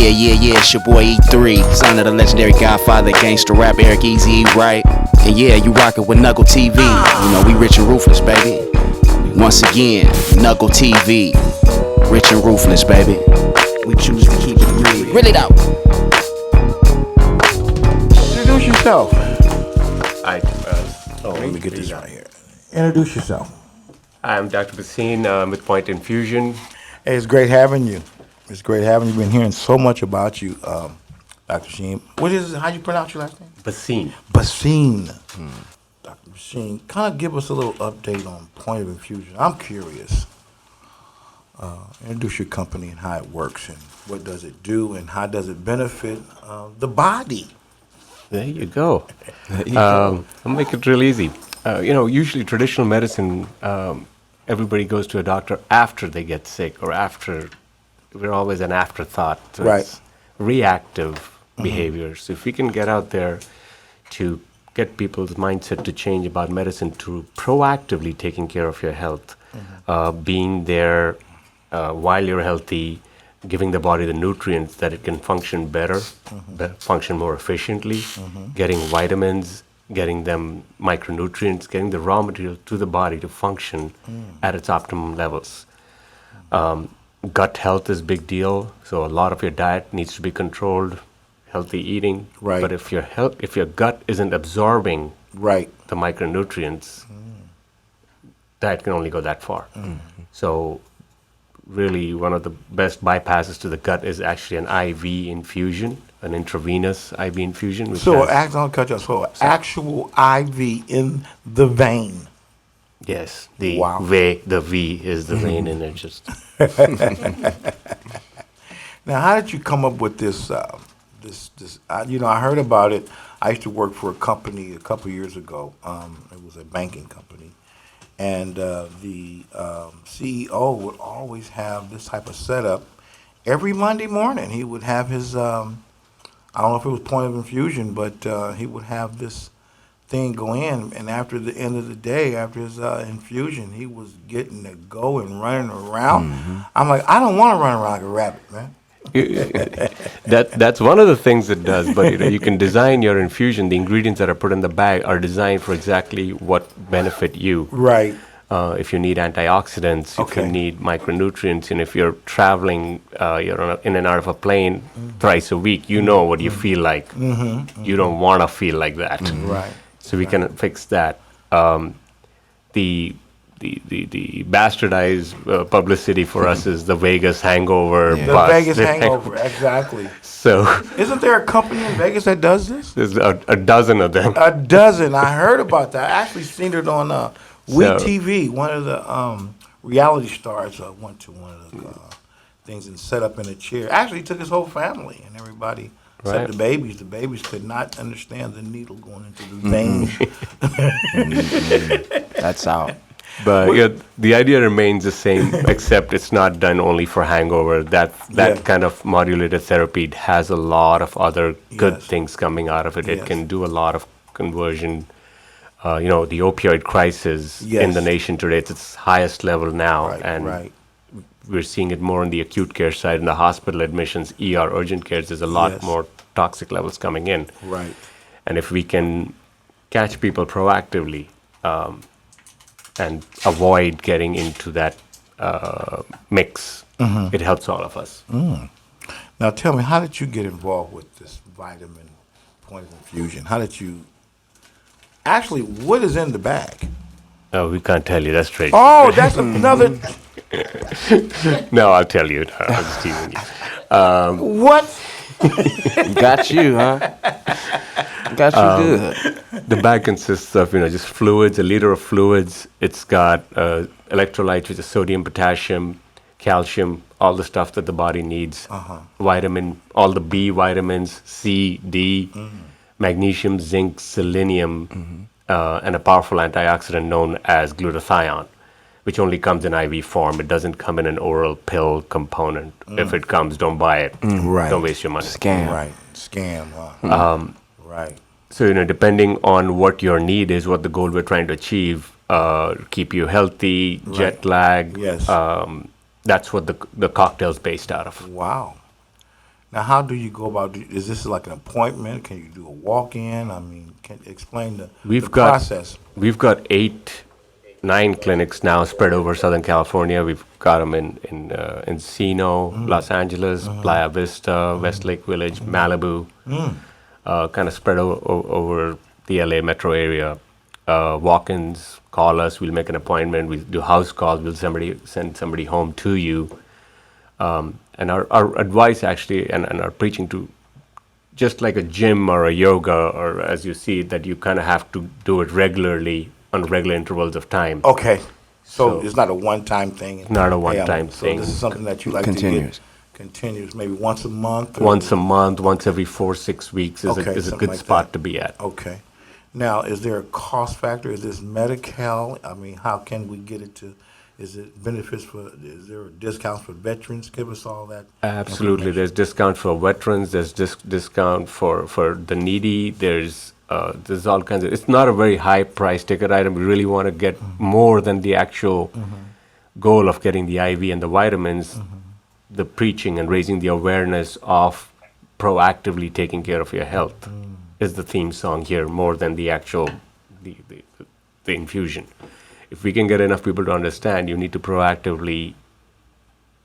Yeah, it's your boy E3, son of the legendary Godfather, gangster rap Eric Easy Wright. And yeah, you rockin' with NUGL TV. You know, we rich and ruthless, baby. Once again, NUGL TV, rich and ruthless, baby. We choose to keep it real. Really though. Introduce yourself. Let me get this out here. Introduce yourself. I'm Dr. Bhasin with PointInfusion. Hey, it's great having you. It's great having you. Been hearing so much about you, Dr. Sheen. What is it? How you pronounce your last name? Bhasin. Bhasin. Dr. Bhasin, kind of give us a little update on Point of Infusion. I'm curious. Introduce your company and how it works and what does it do and how does it benefit the body. There you go. I'll make it real easy. Usually traditional medicine, everybody goes to a doctor after they get sick or after. We're always an afterthought. So Right. It's reactive behavior. So if we can get out there to get people's mindset to change about medicine to proactively taking care of your health, being there while you're healthy, giving the body the nutrients that it can function better, function more efficiently, getting vitamins, getting them micronutrients, getting the raw material to the body to function at its optimum levels. Gut health is a big deal, so a lot of your diet needs to be controlled, healthy eating. Right. But if your gut isn't absorbing Right. the micronutrients, diet can only go that far. So really one of the best bypasses to the gut is actually an IV infusion, an intravenous IV infusion. Which So, has- I'll cut you off. So, actual IV in the vein. yes, the Wow. the V is the vein in it. Just Now, how did you come up with this? I heard about it. I used to work for a company a couple years ago. It was a banking company, and the CEO would always have this type of setup. Every Monday morning, he would have his. I don't know if it was Point of Infusion, but he would have this thing go in, and after the end of the day, after his infusion, he was getting to go and running around. I'm like, I don't want to run around like a rabbit, man. that's one of the things it does. But you can design your infusion. The ingredients that are put in the bag are designed for exactly what benefit you. Right. If you need antioxidants, if Okay. you need micronutrients, and if you're traveling, you're in and out of a plane thrice a week, you know what you feel like. You don't want to feel like that. Right. So we can fix that. The bastardized publicity for us is the Vegas hangover. The bust. Vegas hangover, exactly. So Isn't there a company in Vegas that does this? there's a dozen of them. A dozen. I heard about that. I actually seen it on We So- TV. One of the reality stars went to one of the things and set up in a chair. Actually, took his whole family and everybody. Except Right. the babies. The babies could not understand the needle going into the vein. That's out. But the idea remains the same, except it's not done only for hangover. That Yeah. kind of modulated therapy has a lot of other good Yes. things coming out of it. Yes. It can do a lot of conversion. The opioid crisis in Yes. the nation today, it's its highest level now. Right, and right. we're seeing it more on the acute care side. In the hospital admissions, ER, urgent cares, there's a lot Yes. more toxic levels coming in. Right. And if we can catch people proactively and avoid getting into that mix, it helps all of us. Now tell me, how did you get involved with this vitamin Point of Infusion? How did you actually? What is in the bag? Oh, we can't tell you. That's trade. Oh, that's another. No, I'll tell you. I was teasing you. What? Got you, huh? Got you good. The bag consists of just fluids, a liter of fluids. It's got electrolytes, which is sodium, potassium, calcium, all the stuff that the body needs. Vitamin, all the B vitamins, C, D, magnesium, zinc, selenium, and a powerful antioxidant known as glutathione, which only comes in IV form. It doesn't come in an oral pill component. If it comes, don't buy it. Right. Don't waste your money. Scam. Right. Scam. Huh? Right. So, depending on what your need is, what the goal we're trying to achieve, keep you healthy, jet lag. Yes. That's what the cocktail's based out of. Wow. Now, how do you go about? Is this like an appointment? Can you do a walk-in? I mean, can explain the process? We've got 9 clinics now spread over Southern California. We've got them in Encino, Los Angeles, Playa Vista, Westlake Village, Malibu, kind of spread over the LA metro area. Walk-ins, call us, we'll make an appointment, we do house calls, we'll send somebody home to you. And our advice actually, and our preaching to, just like a gym or a yoga, or as you see, that you kind of have to do it regularly on regular intervals of time. Okay. So it's not a one-time thing? Not a one-time thing. So this is something that you like to get continuous, maybe once a month? Once a month, once every 4-6 weeks is a good spot to be at. Okay. Now, is there a cost factor? Is this Medi-Cal? I mean, how can we get it to, is there a discount for veterans? Give us all that. Absolutely. There's discount for veterans. There's discount for the needy. There's all kinds of, it's not a very high price ticket item. We really want to get more than the actual goal of getting the IV and the vitamins, the preaching and raising the awareness of proactively taking care of your health is the theme song here, more than the actual, the infusion. If we can get enough people to understand, you need to proactively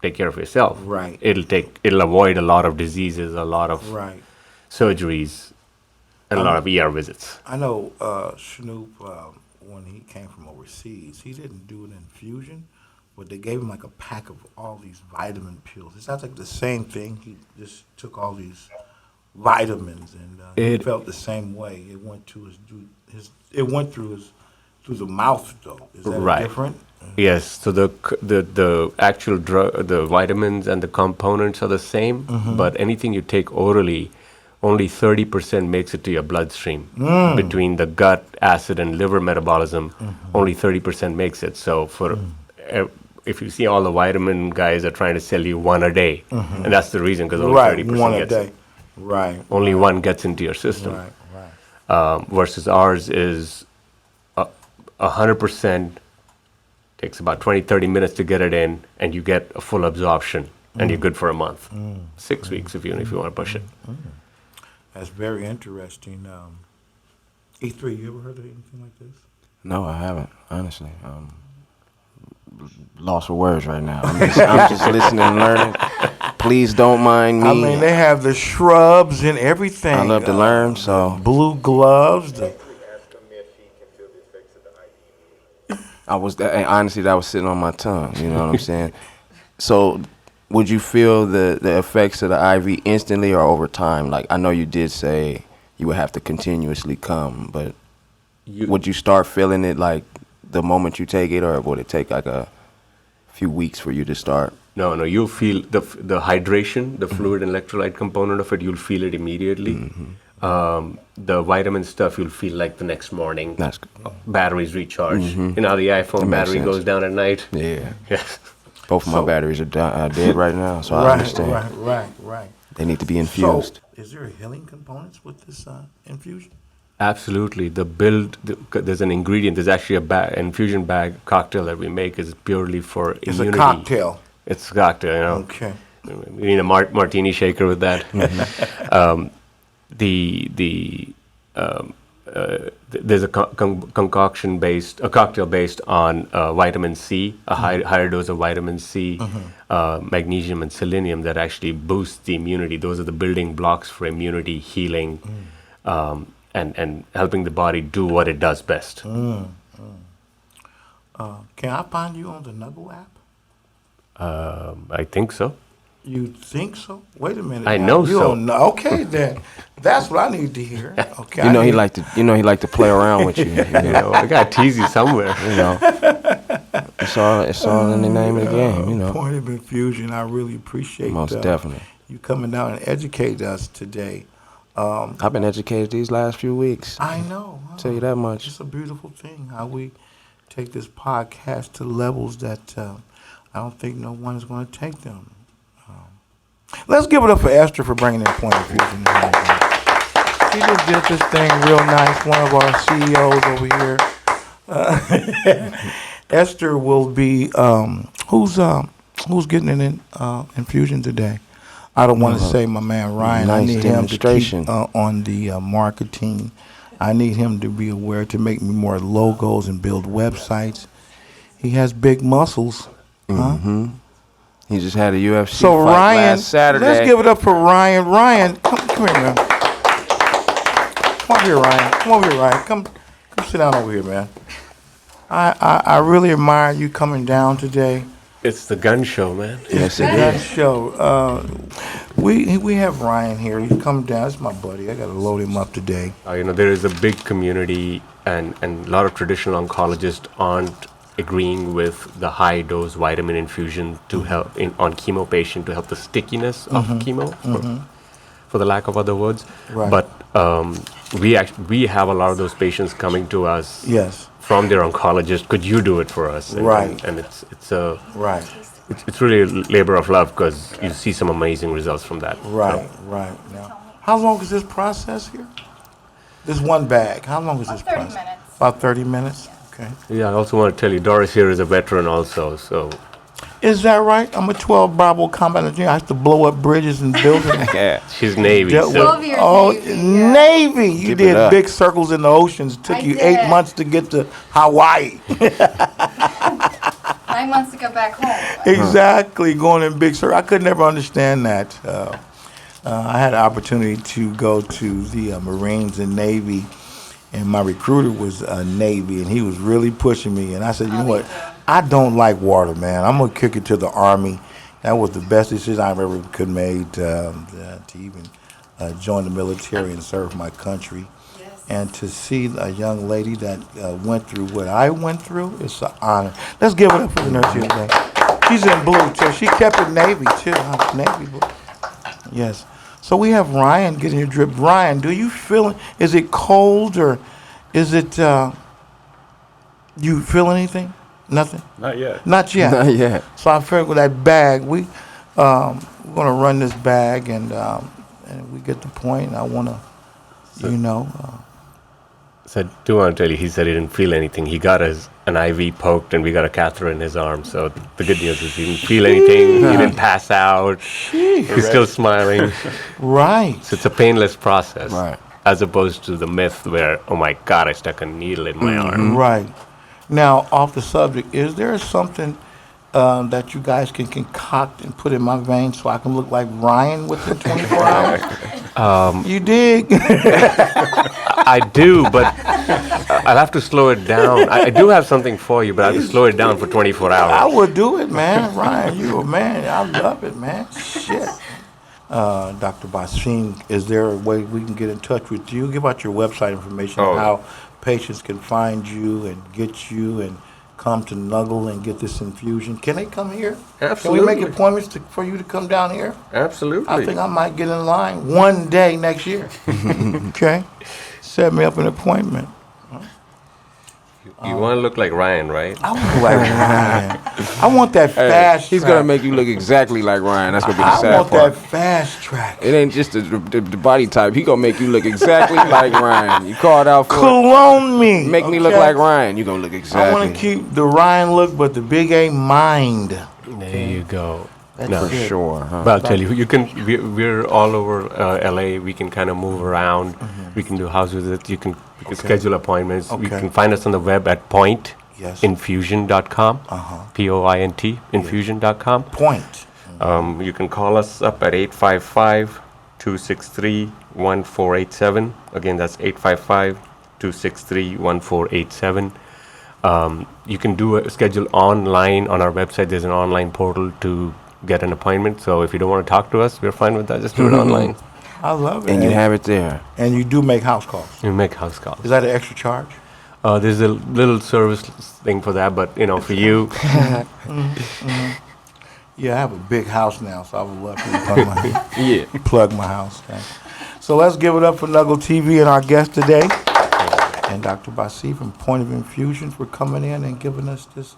take care of yourself. Right. It'll avoid a lot of diseases, a lot of surgeries, and a lot of ER visits. I know Shanoop, when he came from overseas, he didn't do an infusion, but they gave him like a pack of all these vitamin pills. It sounds like the same thing. He just took all these vitamins, and he felt the same way. It went to through the mouth, though. Is that different? Yes. So the actual drug, the vitamins and the components are the same, but anything you take orally, only 30% makes it to your bloodstream. Between the gut, acid, and liver metabolism, only 30% makes it. So if you see all the vitamin guys are trying to sell you one a day, and that's the reason, because only 30% one a gets day. it. Only one gets into your system. Versus ours is 100%, takes about 20-30 minutes to get it in, and you get a full absorption, and you're good for a month. 6 weeks if you want to push it. That's very interesting. E3, you ever heard of anything like this? No, I haven't, honestly. Lost for words right now. I'm just listening and learning. Please don't mind me. I mean, they have the shrubs and everything. I love to learn, so. Blue gloves. Honestly, that was sitting on my tongue, you know what I'm saying? So, would you feel the effects of the IV instantly or over time? Like, I know you did say you would have to continuously come, but would you start feeling it like the moment you take it, or would it take like a few weeks for you to start? No, you'll feel the hydration, the fluid and electrolyte component of it, you'll feel it immediately. The vitamin stuff, you'll feel like the next morning. That's good. Batteries recharge. You know how the iPhone battery goes down at night? Yeah. Yes. Both of my batteries are dead right now, so I understand. Right. They need to be infused. So, is there a healing components with this infusion? Absolutely. There's an ingredient. There's actually infusion bag cocktail that we make is purely for immunity. It's a cocktail. It's a cocktail, you know. Okay. We need a martini shaker with that. There's a cocktail based on vitamin C, a higher dose of vitamin C, magnesium and selenium that actually boosts the immunity. Those are the building blocks for immunity, healing, and helping the body do what it does best. Can I find you on the NUGL app? I think so. You think so? Wait a minute. I now. know you so. Don't know. Okay, then that's what I need to hear. Okay. You know he like to play around with you. You know, I got to tease you somewhere. You know, it's all in the name of the game. You know. Point of Infusion. I really appreciate most definitely you coming down and educate us today. I've been educated these last few weeks. I know. I'll tell you that much. It's a beautiful thing how we take this podcast to levels that I don't think no one is going to take them. Let's give it up for Esther for bringing in Point Infusion. She just did this thing real nice. One of our CEOs over here. Esther will be who's getting an infusion today. I don't want to say my man Ryan. I Nice need him to demonstration. keep on the marketing. I need him to be aware to make me more logos and build websites. He has big muscles. Huh? He just had a UFC So fight Ryan, last Saturday. let's give it up for Ryan. Ryan, come here, man. Come over here, Ryan. Come over here, Ryan. Come sit down over here, man. I really admire you coming down today. It's the gun show, man. Yes, it That is. show. We have Ryan here. He's come down. It's my buddy. I got to load him up today. There is a big community, and a lot of traditional oncologists aren't agreeing with the high dose vitamin infusion to help on chemo patient to help the stickiness of chemo, for the lack of other words. Right. But we have a lot of those patients coming to us. Yes. From their oncologist, could you do it for us? Right. And it's a Right. it's really a labor of love because you see some amazing results from that. Right. Right. Now, how long is this process here? This one bag. How long is this About 30 process? minutes. About 30 minutes. Okay. Yeah, I also want to tell you, Doris here is a veteran also, so Is that right? I'm a 12 Bravo combat engineer. I have to blow up bridges and buildings. Yeah. she's Navy. Dealt So. with- 12 years Oh, Navy, yeah. Navy! You Keep it did up. big circles in the oceans. Took I you did. 8 months to get to Hawaii. 9 months to go back home. Exactly, going in big circles. I could never understand that. I had an opportunity to go to the Marines and Navy, and my recruiter was Navy, and he was really pushing me. And I said, you know what? I don't like water, man. I'm gonna kick it to the Army. That was the best decision I've ever could made to even join the military and serve my country. And to see a young lady that went through what I went through, it's an honor. Let's give it up for the nurse here today. She's in blue too. She kept it Navy too. Huh? Navy blue. Yes. So we have Ryan getting your drip. Ryan, do you feel it? Is it cold or is it? You feel anything? Nothing. Not yet. Not yet. Not yet. So I figured with that bag, we're gonna run this bag and we get the point. And I wanna, So I do want to tell you, he said he didn't feel anything. He got an IV poked, and we got a catheter in his arm. So the good news is he didn't feel anything. He didn't pass out. He's still smiling. Right. So it's a painless process, Right. as opposed to the myth where, oh my God, I stuck a needle in my arm. Right. Now, off the subject, is there something that you guys can concoct and put in my veins so I can look like Ryan within 24 hours? You dig? I do, but I'll have to slow it down. I do have something for you, but I have to slow it down for 24 I hours. would do it, man. Ryan, you a man. I love it, man. Shit. Dr. Bhasin, is there a way we can get in touch with you? Give out your website information Oh. and how patients can find you and get you and come to NUGL and get this infusion. Can they come here? Absolutely. Can we make appointments for you to come down here? Absolutely. I think I might get in line one day next year. Okay? Set me up an appointment. You want to look like Ryan, right? I want to like Ryan. I want that fast He's track. gonna make you look exactly like Ryan. That's gonna be the I sad want part. that fast track. It ain't just the body type. He gonna make you look exactly like Ryan. You called out for it. Clone me. Make me look okay? like Ryan. You gonna look I exactly. want to keep the Ryan look, but the Bigg A mind. There you go. That's No. it. Sure, huh? But I'll tell you, we're all over LA. We can kind of move around. We can do house visits. You can schedule appointments. You Okay. can find us on the web at Yes. PointInfusion.com. POINT infusion.com. Point. You can call us up at 855-263-1487. Again, that's 855-263-1487. You can do a schedule online on our website. There's an online portal to get an appointment. So if you don't want to talk to us, we're fine with that. Just do it online. I love it. And you have it there. And you do make house calls. You make house calls. Is that an extra charge? There's a little service thing for that, but for you, Yeah, I have a big house now, so I would love for you to plug my, yeah. plug my house. Okay? So let's give it up for NUGL TV and our guest today, and Dr. Bhasin from Point of Infusion for coming in and giving us this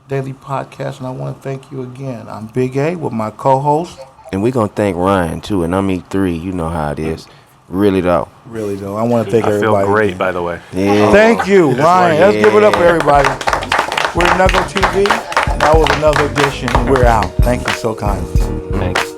daily podcast. And I want to thank you again. I'm Bigg A with my co-host. And we gonna thank Ryan too. And I'm E3. You know how it is. Really though. Really though, I want to thank I feel everybody. great, by the way. Yeah. Thank you, Ryan. Let's give it up for Yeah. everybody. We're NUGL TV, and that was another edition. We're out. Thank you so kindly. Thanks.